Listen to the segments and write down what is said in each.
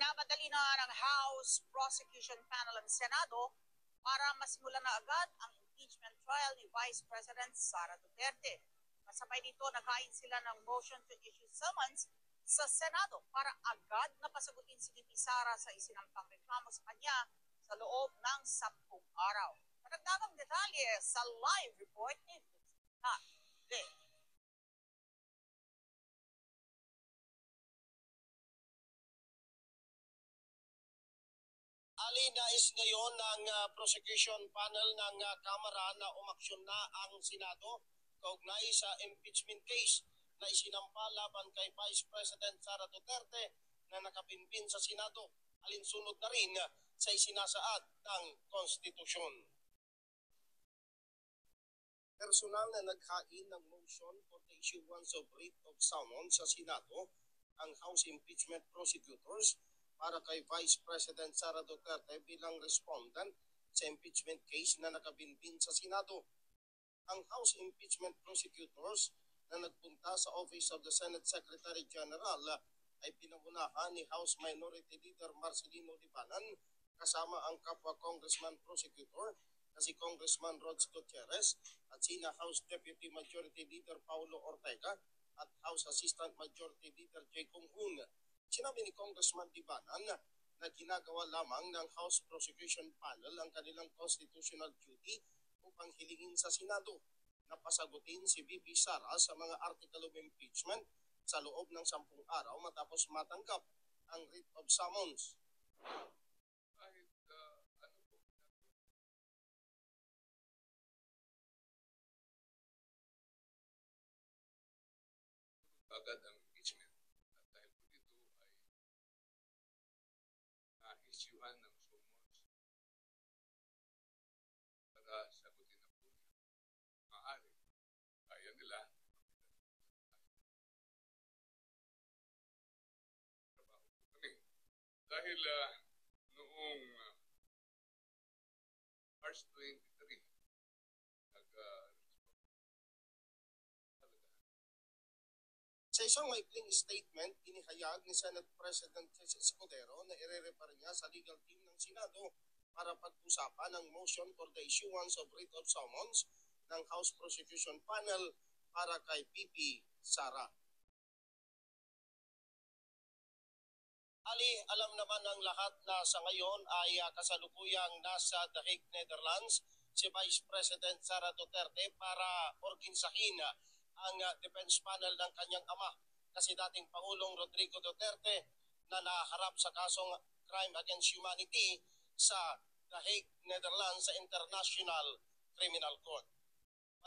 Minamadali na ng House Prosecution Panel ng Senado para masimulan na agad ang impeachment trial ni Vice President Sara Duterte. Kasabay dito, naghain sila ng motion to issue summons sa Senado para agad na pasagutin si VP Sara sa isinampang reklamo sa kanya sa loob ng 10 araw. Karagdagang detalye sa live report ni Vic. Ali, nais ngayon ng prosecution panel ng Kamara na umaksyon na ang Senado kaugnay sa impeachment case na isinampa laban kay Vice President Sara Duterte na nakapinpin sa Senado, alinsunod na rin sa isinasaad ng konstitusyon. Personal na naghain ng motion for the issuance of writ of summons sa Senado ang House Impeachment Prosecutors para kay Vice President Sara Duterte bilang respondent sa impeachment case na nakabinbin sa Senado. Ang House Impeachment Prosecutors na nagpunta sa Office of the Senate Secretary General ay pinangunahan ni House Minority Leader Marcelino Libanan kasama ang kapwa Congressman Prosecutor na si Congressman Rods Gutierrez at sina House Deputy Majority Leader Paulo Ortega at House Assistant Majority Leader J. Kong Hoon. Sinabi ni Congressman Libanan na ginagawa lamang ng House Prosecution Panel ang kanilang constitutional duty upang hilingin sa Senado na pasagutin si VP Sara sa mga article of impeachment sa loob ng 10 araw matapos matanggap ang writ of summons. Agad ang impeachment at dahil po dito ay na-issuehan ng summons para sagutin na po niya. Maaari, kaya nila trabaho po kami. Dahil noong March 23, sa isang maikling statement, inihayag ni Senate President Jesus Escudero na irerepar niya sa legal team ng Senado para pag-usapan ang motion for the issuance of writ of summons ng House Prosecution Panel para kay VP Sara. Ali, alam naman ng lahat na sa ngayon ay kasalukuyang nasa The Hague, Netherlands si Vice President Sara Duterte para organisahin ang defense panel ng kanyang ama na si dating Pangulong Rodrigo Duterte na naharap sa kasong crime against humanity sa The Hague, Netherlands sa International Criminal Court.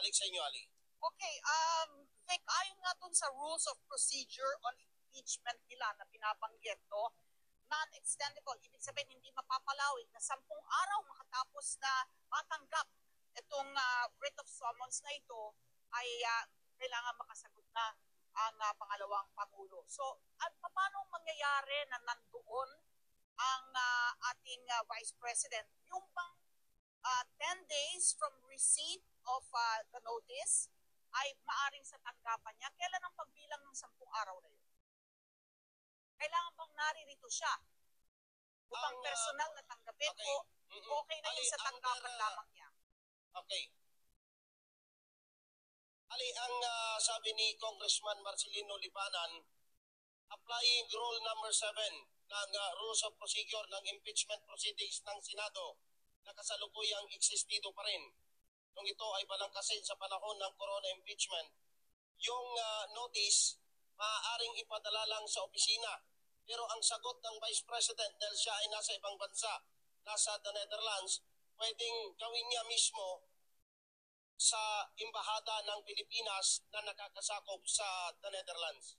Balik sa inyo, Ali. Okay, Vic, ayon nga dun sa rules of procedure on impeachment nila na pinabanggit, no, non-extendable, ibig sabihin hindi mapapalawig na 10 araw makatapos na matanggap itong writ of summons na ito ay kailangan makasagot na ang pangalawang Pangulo. So, at paano mangyayari na nandoon ang ating Vice President? Yung bang 10 days from receipt of the notice ay maaring sa tanggapan niya? Kailan ang pagbilang ng 10 araw na yun? Kailangan bang naririto siya? Upang personal na tanggapin o okay na yun sa tanggapan lamang niya? Okay. Ali, ang sabi ni Congressman Marcelino Libanan, applying rule number 7 ng rules of procedure ng impeachment proceedings ng Senado na kasalukuyang existido pa rin. Nung ito ay balangkasin sa panahon ng corona impeachment, yung notice maaaring ipadala lang sa opisina. Pero ang sagot ng Vice President dahil siya ay nasa ibang bansa, nasa the Netherlands, pwedeng gawin niya mismo sa Embahada ng Pilipinas na nakakasakop sa the Netherlands.